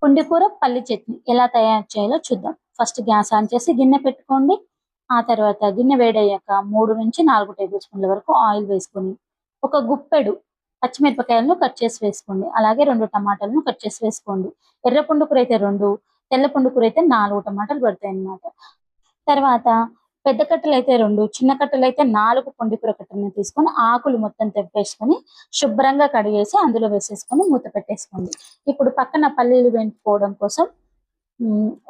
పుండికూర పల్లి చట్నీ ఎలా తయారు చేయాలో చూద్దాం. ఫస్ట్ గ్యాస్ ఆన్ చేసి గిన్నె పెట్టుకోండి. ఆ తర్వాత గిన్నె వేడయ్యాక 3-4 టేబుల్ స్పూన్ల వరకు ఆయిల్ వేసుకొని, ఒక గుప్పెడు పచ్చిమిరపకాయలను కట్ చేసి వేసుకోండి. అలాగే 2 టమాటాలను కట్ చేసి వేసుకోండి. ఎర్ర పుండుకూరైతే 2, తెల్ల పుండుకూరైతే 4 టమాటాలు పడతాయన్నమాట. తర్వాత పెద్ద కట్టలైతే 2, చిన్న కట్టలైతే 4 పుండికూర కట్టలను తీసుకొని ఆకులు మొత్తం తెంపేసుకొని శుభ్రంగా కడిగేసి అందులో వేసేసుకొని మూత పెట్టేసుకోండి. ఇప్పుడు పక్కన పల్లీలు వేయించుకోవడం కోసం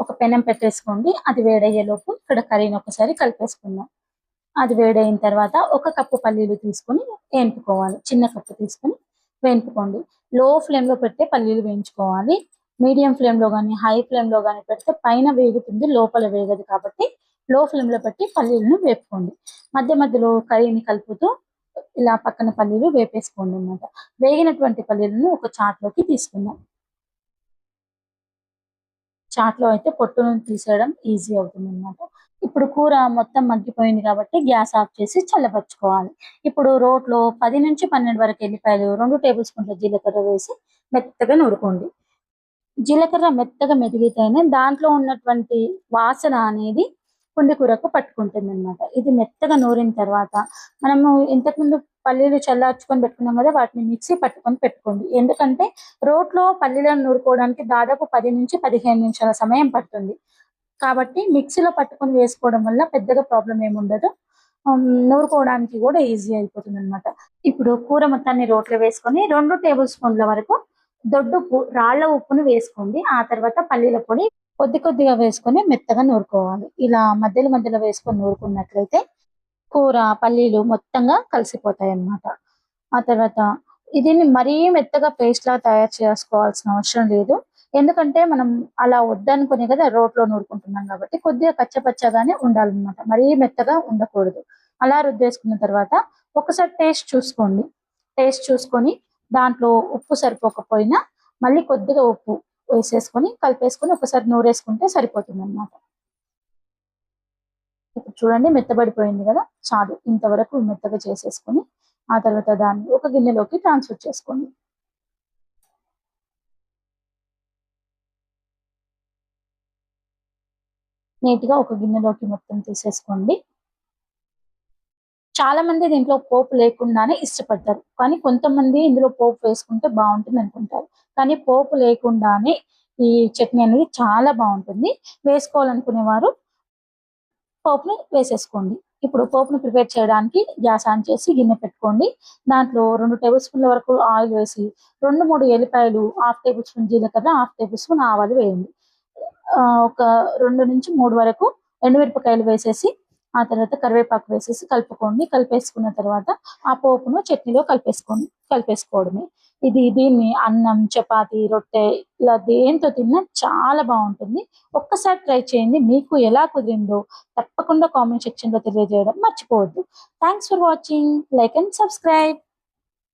ఒక పెనం పెట్టేసుకోండి. అది వేడయ్యేలోపు ఇక్కడ కర్రీని ఒకసారి కలిపేసుకుందాం. అది వేడైన తర్వాత ఒక కప్పు పల్లీలు తీసుకొని వేయించుకోవాలి. చిన్న కప్పు తీసుకొని వేయించుకోండి. లో ఫ్లేమ్‌లో పెట్టే పల్లీలు వేయించుకోవాలి. మీడియం ఫ్లేమ్‌లో గానీ, హై ఫ్లేమ్‌లో గానీ పెడితే పైన వేగుతుంది, లోపల వేగదు కాబట్టి లో ఫ్లేమ్‌లో పెట్టి పల్లీలను వేపుకోండి. మధ్య మధ్యలో కర్రీని కలుపుతూ ఇలా పక్కన పల్లీలు వేపేసుకోండి అన్నమాట. వేగినటువంటి పల్లీలను ఒక చాట్‌లోకి తీసుకుందాం. చాట్‌లో అయితే పొట్టును తీసేయడం ఈజీ అవుతుందన్నమాట. ఇప్పుడు కూర మొత్తం మగ్గిపోయింది కాబట్టి గ్యాస్ ఆఫ్ చేసి చల్లబరుచుకోవాలి. ఇప్పుడు రోట్లో 10-12 వరకు ఎల్లిపాయలు, 2 టేబుల్ స్పూన్ల జీలకర్ర వేసి మెత్తగా నూరుకోండి. జీలకర్ర మెత్తగా మెదిగితేనే దాంట్లో ఉన్నటువంటి వాసన అనేది పుండి కూరకు పట్టుకుంటుందన్నమాట. ఇది మెత్తగా నూరిన తర్వాత మనము ఇంతకుముందు పల్లీలు చల్లార్చుకొని పెట్టుకున్నాం కదా! వాటిని మిక్సీ పట్టుకొని పెట్టుకోండి. ఎందుకంటే రోట్లో పల్లీలను నూరుకోవడానికి దాదాపు 10-15 నిమిషాల సమయం పడుతుంది. కాబట్టి మిక్సీలో పట్టుకొని వేసుకోవడం వల్ల పెద్దగా ప్రాబ్లమ్ ఏముండదు. నూరుకోవడానికి కూడా ఈజీ అయిపోతుందన్నమాట. ఇప్పుడు కూర మొత్తాన్ని రోట్లో వేసుకొని 2 టేబుల్ స్పూన్ల వరకు దొడ్డుప్పు, రాళ్ళ ఉప్పును వేసుకోండి. ఆ తర్వాత పల్లీల పొడి కొద్ది కొద్దిగా వేసుకొని మెత్తగా నూరుకోవాలి. ఇలా మధ్యలో మధ్యలో వేసుకొని నూరుకున్నట్లయితే కూర, పల్లీలు మొత్తంగా కలిసిపోతాయన్నమాట. ఆ తర్వాత దీన్ని మరీ మెత్తగా పేస్ట్‌లాగా తయారు చేసుకోవాల్సిన అవసరం లేదు. ఎందుకంటే మనం అలా వద్దనుకునే కదా రోట్లో నూరుకుంటున్నాం కాబట్టి కొద్దిగా కచ్చపచ్చగానే ఉండాలన్నమాట. మరీ మెత్తగా ఉండకూడదు. అలా రుద్దేసుకున్న తర్వాత ఒకసారి టేస్ట్ చూసుకోండి. టేస్ట్ చూసుకొని దాంట్లో ఉప్పు సరిపోకపోయినా మళ్ళీ కొద్దిగా ఉప్పు వేసేసుకొని కలిపేసుకొని ఒకసారి నూరేసుకుంటే సరిపోతుందన్నమాట. ఇప్పుడు చూడండి మెత్తబడిపోయింది కదా! చాలు. ఇంతవరకు మెత్తగా చేసేసుకొని ఆ తర్వాత దాన్ని ఒక గిన్నెలోకి ట్రాన్స్‌ఫర్ చేసుకోండి. నీట్‌గా ఒక గిన్నెలోకి మొత్తం తీసేసుకోండి. చాలా మంది దీంట్లో పోపు లేకుండానే ఇష్టపడతారు. కానీ కొంతమంది ఇందులో పోపు వేసుకుంటే బావుంటుందనుకుంటారు. కానీ పోపు లేకుండానే ఈ చట్నీ అనేది చాలా బావుంటుంది. వేసుకోవాలనుకునేవారు పోపుని వేసేసుకోండి. ఇప్పుడు పోపుని ప్రిపేర్ చేయడానికి గ్యాస్ ఆన్ చేసి గిన్నె పెట్టుకోండి. దాంట్లో 2 టేబుల్ స్పూన్ల వరకు ఆయిల్ వేసి 2, 3 ఎల్లిపాయలు, హాఫ్ టేబుల్ స్పూన్ జీలకర్ర, హాఫ్ టేబుల్ స్పూన్ ఆవాలు వేయండి. ఒక 2-3 వరకు ఎండుమిరపకాయలు వేసేసి, ఆ తర్వాత కరివేపాకు వేసేసి కలుపుకోండి. కలిపేసుకున్న తర్వాత ఆ పోపును చట్నీలో కలిపేసుకోవడమే. దీన్ని అన్నం, చపాతీ, రొట్టె ఇలా దేనితో తిన్నా చాలా బావుంటుంది. ఒక్కసారి ట్రై చేయండి. మీకు ఎలా కుదిరిందో తప్పకుండా కామెంట్ సెక్షన్‌లో తెలియజేయడం మర్చిపోవద్దు. Thanks for watching. Like and subscribe.